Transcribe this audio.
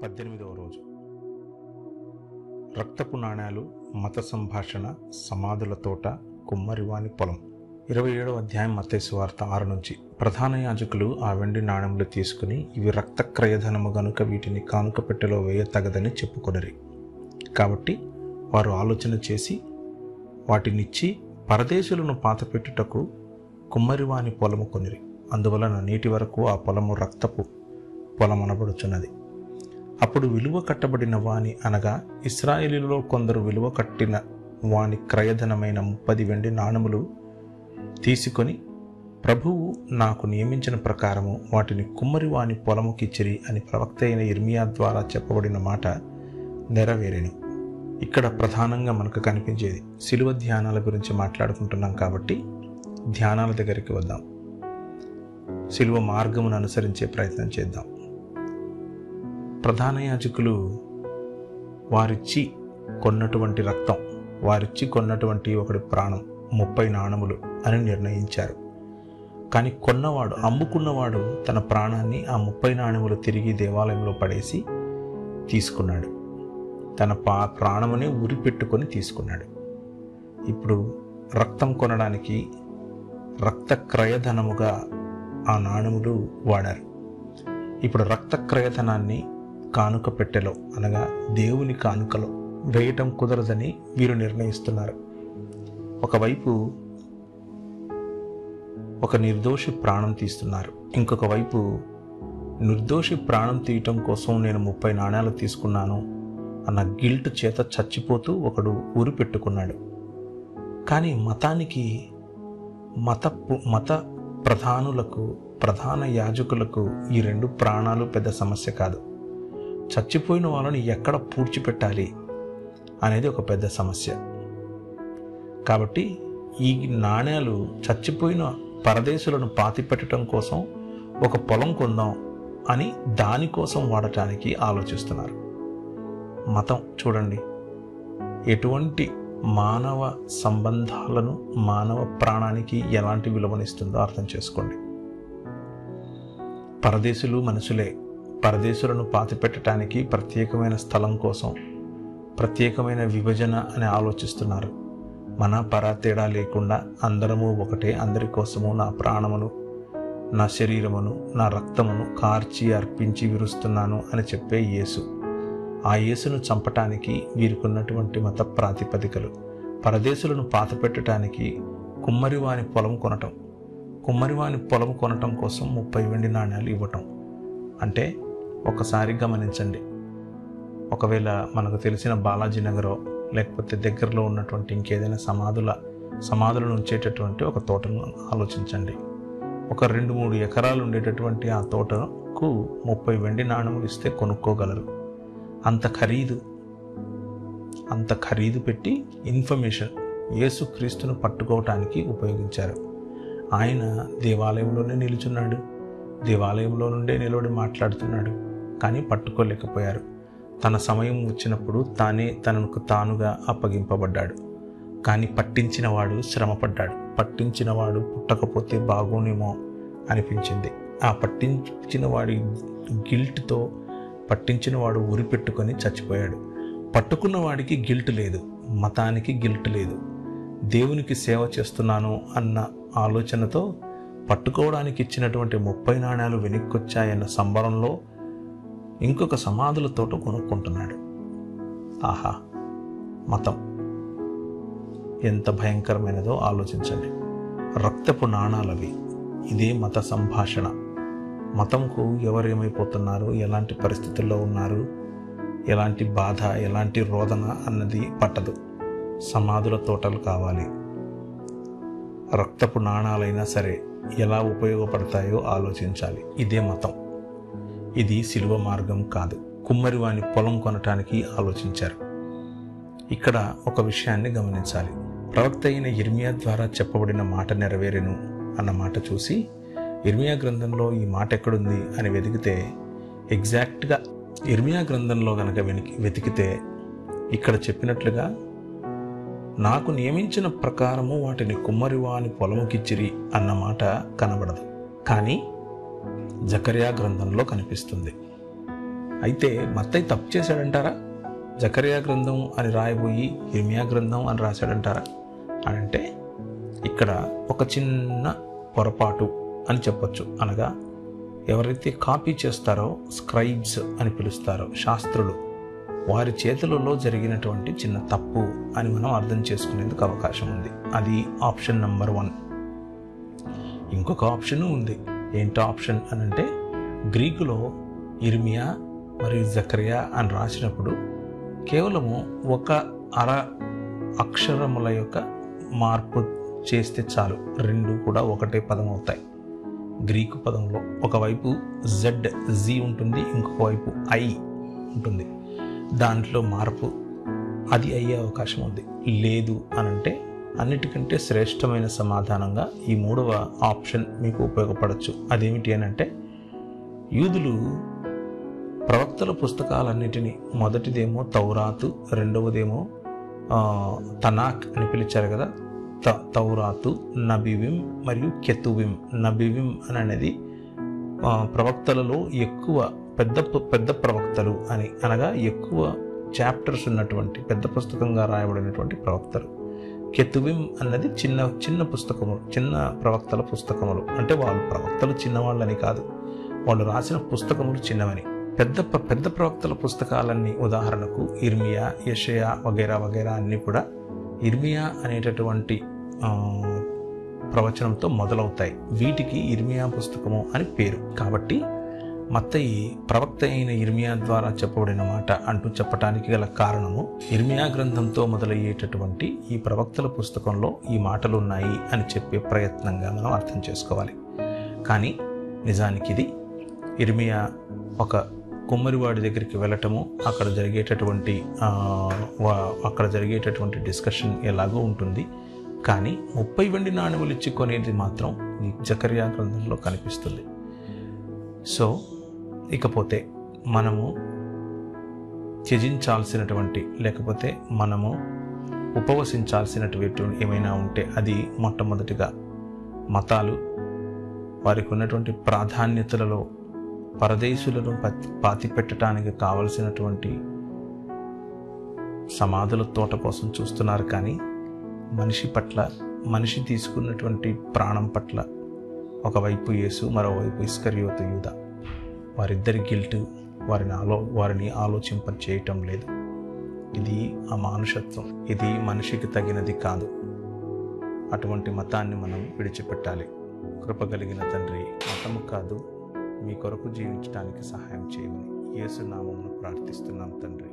18వ రోజు. రక్తపు నాణేలు, మత సంభాషణ, సమాధుల తోట, కుమ్మరివాని పొలం. 27వ అధ్యాయం మత్తయి సువార్త 6 నుంచి. ప్రధాన యాజకులు ఆ వెండి నాణెములు తీసుకుని, ఇవి రక్తక్రయధనము గనుక వీటిని కానుక పెట్టెలో వేయతగదని చెప్పుకొనిరి. కాబట్టి వారు ఆలోచన చేసి వాటినిచ్చి పరదేశులను పాతపెట్టుటకు కుమ్మరివాని పొలము కొనిరి. అందువలన నేటి వరకు ఆ పొలము రక్తపు పొలమనబడుచున్నది. అప్పుడు విలువ కట్టబడిన వాని అనగా ఇశ్రాయేలీయులలో కొందరు విలువ కట్టిన వాని క్రయధనమైన 30 వెండి నాణెములు తీసుకొని, ప్రభువు నాకు నియమించిన ప్రకారము వాటిని కుమ్మరి వాని పొలముకిచ్చిరి అని ప్రవక్త అయిన ఇర్మియా ద్వారా చెప్పబడిన మాట నెరవేరెను. ఇక్కడ ప్రధానంగా మనకు కనిపించేది శిలువ ధ్యానాల గురించి మాట్లాడుకుంటున్నాం కాబట్టి ధ్యానాల దగ్గరికి వద్దాం. శిలువ మార్గమును అనుసరించే ప్రయత్నం చేద్దాం. ప్రధాన యాజకులు వారిచ్చి కొన్నటువంటి రక్తం, వారిచ్చి కొన్నటువంటి ఒకటి ప్రాణం 30 నాణములు అని నిర్ణయించారు. కానీ కొన్నవాడు, అమ్ముకున్నవాడు తన ప్రాణాన్ని ఆ 30 నాణములు తిరిగి దేవాలయంలో పడేసి తీసుకున్నాడు. తన ప్రాణమునే ఉరి పెట్టుకొని తీసుకున్నాడు. ఇప్పుడు రక్తం కొనడానికి రక్త క్రయధనముగా ఆ నాణములు వాడారు. ఇప్పుడు రక్త క్రయధనాన్ని కానుక పెట్టెలో అనగా దేవుని కానుకలో వేయటం కుదరదని వీరు నిర్ణయిస్తున్నారు. ఒకవైపు ఒక నిర్దోషి ప్రాణం తీస్తున్నారు, ఇంకొక వైపు నిర్దోషి ప్రాణం తీయటం కోసం నేను 30 నాణేలు తీసుకున్నాను అన్న గిల్ట్ చేత చచ్చిపోతూ ఒకడు ఊరి పెట్టుకున్నాడు. కానీ మత ప్రధానులకు, ప్రధాన యాజకులకు ఈ 2 ప్రాణాలు పెద్ద సమస్య కాదు. చచ్చిపోయిన వాళ్ళని ఎక్కడ పూడ్చిపెట్టాలి అనేది ఒక పెద్ద సమస్య. కాబట్టి ఈ నాణేలు చచ్చిపోయిన పరదేశులను పాతిపెట్టడం కోసం ఒక పొలం కొందాం అని దానికోసం వాడటానికి ఆలోచిస్తున్నారు. మతం చూడండి, ఎటువంటి మానవ సంబంధాలను, మానవ ప్రాణానికి ఎలాంటి విలువనిస్తుందో అర్థం చేసుకోండి. పరదేశులు మనుషులే. పరదేశులను పాతిపెట్టడానికి ప్రత్యేకమైన స్థలం కోసం ప్రత్యేకమైన విభజన అని ఆలోచిస్తున్నారు. మన పర తేడా లేకుండా అందరము ఒకటే, అందరి కోసము నా ప్రాణమును, నా శరీరమును, నా రక్తమును కార్చి అర్పించి విరుస్తున్నాను అని చెప్పే యేసు. ఆ యేసును చంపటానికి వీరికున్నటువంటి మత ప్రాతిపదికలు. పరదేశులను పాతపెట్టడానికి కుమ్మరివాని పొలం కొనటం, కుమ్మరివాని పొలం కొనటం కోసం 30 వెండి నాణేలు ఇవ్వటం. అంటే ఒకసారి గమనించండి, ఒకవేళ మనకు తెలిసిన బాలాజీ నగరో లేకపోతే దగ్గరలో ఉన్నటువంటి ఇంకేదైనా సమాధులను ఉంచేటటువంటి ఒక తోటను ఆలోచించండి. ఒక 2-3 ఎకరాలు ఉండేటటువంటి ఆ తోటకు 30 వెండి నాణెములు ఇస్తే కొనుక్కోగలరు. అంత ఖరీదు పెట్టి ఇన్ఫర్మేషన్ యేసుక్రీస్తును పట్టుకోవటానికి ఉపయోగించారు. ఆయన దేవాలయంలోనే నిలుచున్నాడు, దేవాలయంలో నుండే నిలబడి మాట్లాడుతున్నాడు. కానీ పట్టుకోలేకపోయారు. తన సమయం వచ్చినప్పుడు తనకు తానుగా అప్పగింపబడ్డాడు. కానీ పట్టించినవాడు శ్రమపడ్డాడు. పట్టించినవాడు పుట్టకపోతే బాగోనేమో అనిపించింది. ఆ పట్టించిన వాడి గిల్ట్తో పట్టించినవాడు ఉరి పెట్టుకొని చచ్చిపోయాడు. పట్టుకున్న వాడికి గిల్ట్ లేదు, మతానికి గిల్ట్ లేదు. దేవునికి సేవ చేస్తున్నాను అన్న ఆలోచనతో పట్టుకోవడానికి ఇచ్చినటువంటి 30 నాణేలు వెనక్కొచ్చాయన్న సంబరంలో ఇంకొక సమాధుల తోట కొనుక్కుంటున్నాడు. ఆహా, మతం ఎంత భయంకరమైనదో ఆలోచించండి. రక్తపు నాణాలవి. ఇదే మత సంభాషణ. మతంకు ఎవరేమైపోతున్నారు, ఎలాంటి పరిస్థితుల్లో ఉన్నారు, ఎలాంటి బాధ, ఎలాంటి రోదన అన్నది పట్టదు. సమాధుల తోటలు కావాలి. రక్తపు నాణాలైనా సరే ఎలా ఉపయోగపడతాయో ఆలోచించాలి. ఇదే మతం. ఇది శిలువ మార్గం కాదు. కుమ్మరివాని పొలం కొనటానికి ఆలోచించారు. ఇక్కడ ఒక విషయాన్ని గమనించాలి. ప్రవక్త అయిన ఇర్మియా ద్వారా చెప్పబడిన మాట నెరవేరెను అన్న మాట చూసి ఇర్మియా గ్రంథంలో ఈ మాట ఎక్కడుంది అని వెతికితే, ఎగ్జాక్ట్గా ఇర్మియా గ్రంథంలో కనుక వెతికితే ఇక్కడ చెప్పినట్లుగా నాకు నియమించిన ప్రకారము వాటిని కుమ్మరివాని పొలముకిచ్చిరి అన్న మాట కనబడదు. కానీ జకర్యా గ్రంథంలో కనిపిస్తుంది. అయితే మత్తయి తప్పు చేశాడంటారా? జకర్యా గ్రంథం అని రాయబోయి ఇర్మియా గ్రంథం అని రాశాడంటారా అని అంటే ఇక్కడ ఒక చిన్న పొరపాటు అని చెప్పొచ్చు. అనగా ఎవరైతే కాపీ చేస్తారో, స్క్రైబ్స్ అని పిలుస్తారో శాస్త్రులు, వారి చేతులలో జరిగినటువంటి చిన్న తప్పు అని మనం అర్థం చేసుకునేందుకు అవకాశం ఉంది. అది ఆప్షన్ నెంబర్ 1. ఇంకొక ఆప్షన్ ఉంది. ఏంటో ఆప్షన్ అని అంటే గ్రీకులో ఇర్మియా మరియు జకర్యా అని రాసినప్పుడు కేవలము ఒక అర అక్షరముల యొక్క మార్పు చేస్తే చాలు, రెండు కూడా ఒకటే పదం అవుతాయి. గ్రీకు పదంలో ఒకవైపు జీ ఉంటుంది, ఇంకొక వైపు ఐ ఉంటుంది. దాంట్లో మార్పు అది అయ్యే అవకాశం ఉంది. లేదు అనంటే అన్నిటికంటే శ్రేష్టమైన సమాధానంగా ఈ 3వ ఆప్షన్ మీకు ఉపయోగపడవచ్చు. అదేమిటి అని అంటే యూదులు ప్రవక్తల పుస్తకాలన్నిటినీ, మొదటిదేమో తౌరాతు, రెండవదేమో తనాక్ అని పిలిచారు కదా, తౌరాతు, నబీవిం మరియు కెతువిం. నబీవిం అని అనేది ప్రవక్తలలో ఎక్కువ పెద్ద ప్రవక్తలు అని, అనగా ఎక్కువ చాప్టర్స్ ఉన్నటువంటి పెద్ద పుస్తకంగా రాయబడినటువంటి ప్రవక్తలు. కెతువిం అన్నది చిన్న పుస్తకములు, చిన్న ప్రవక్తల పుస్తకములు. అంటే వాళ్ళు ప్రవక్తలు చిన్నవాళ్ళని కాదు, వాళ్ళు రాసిన పుస్తకములు చిన్నవని. పెద్ద ప్రవక్తల పుస్తకాలన్నీ, ఉదాహరణకు ఇర్మియా, యెషయా వగైరా వగైరా అన్నీ కూడా ఇర్మియా అనేటటువంటి ప్రవచనంతో మొదలవుతాయి. వీటికి ఇర్మియా పుస్తకము అని పేరు. కాబట్టి మత్తయి ప్రవక్త అయిన ఇర్మియా ద్వారా చెప్పబడిన మాట అంటూ చెప్పడానికి గల కారణము, ఇర్మియా గ్రంథంతో మొదలయ్యేటటువంటి ఈ ప్రవక్తల పుస్తకంలో ఈ మాటలు ఉన్నాయి అని చెప్పే ప్రయత్నంగా మనం అర్థం చేసుకోవాలి. కానీ నిజానికి ఇది ఇర్మియా ఒక కుమ్మరివాడి దగ్గరికి వెళ్ళటము, అక్కడ జరిగేటటువంటి డిస్కషన్ ఎలాగో ఉంటుంది. కానీ 30 వెండి నాణెములు ఇచ్చి కొనేది మాత్రం ఈ జకర్యా గ్రంథంలో కనిపిస్తుంది. సో ఇకపోతే మనము త్యజించాల్సినటువంటి, లేకపోతే మనము ఉపవసించాల్సినటువంటి ఏమైనా ఉంటే అది మొట్టమొదటిగా మతాలు వారికి ఉన్నటువంటి ప్రాధాన్యతలలో పరదేశులను పాతి పెట్టడానికి కావలసినటువంటి సమాధుల తోట కోసం చూస్తున్నారు. కానీ మనిషి తీసుకున్నటువంటి ప్రాణం పట్ల ఒకవైపు యేసు, మరోవైపు ఇస్కరియోతు యూదా, వారిద్దరి గిల్ట్ వారిని ఆలోచింప చేయటం లేదు. ఇది అమానుషత్వం, ఇది మనిషికి తగినది కాదు. అటువంటి మతాన్ని మనం విడిచిపెట్టాలి. కృపగలిగిన తండ్రి, మతము కాదు, మీ కొరకు జీవించడానికి సహాయం చేయమని యేసు నామమున ప్రార్థిస్తున్నాం తండ్రి.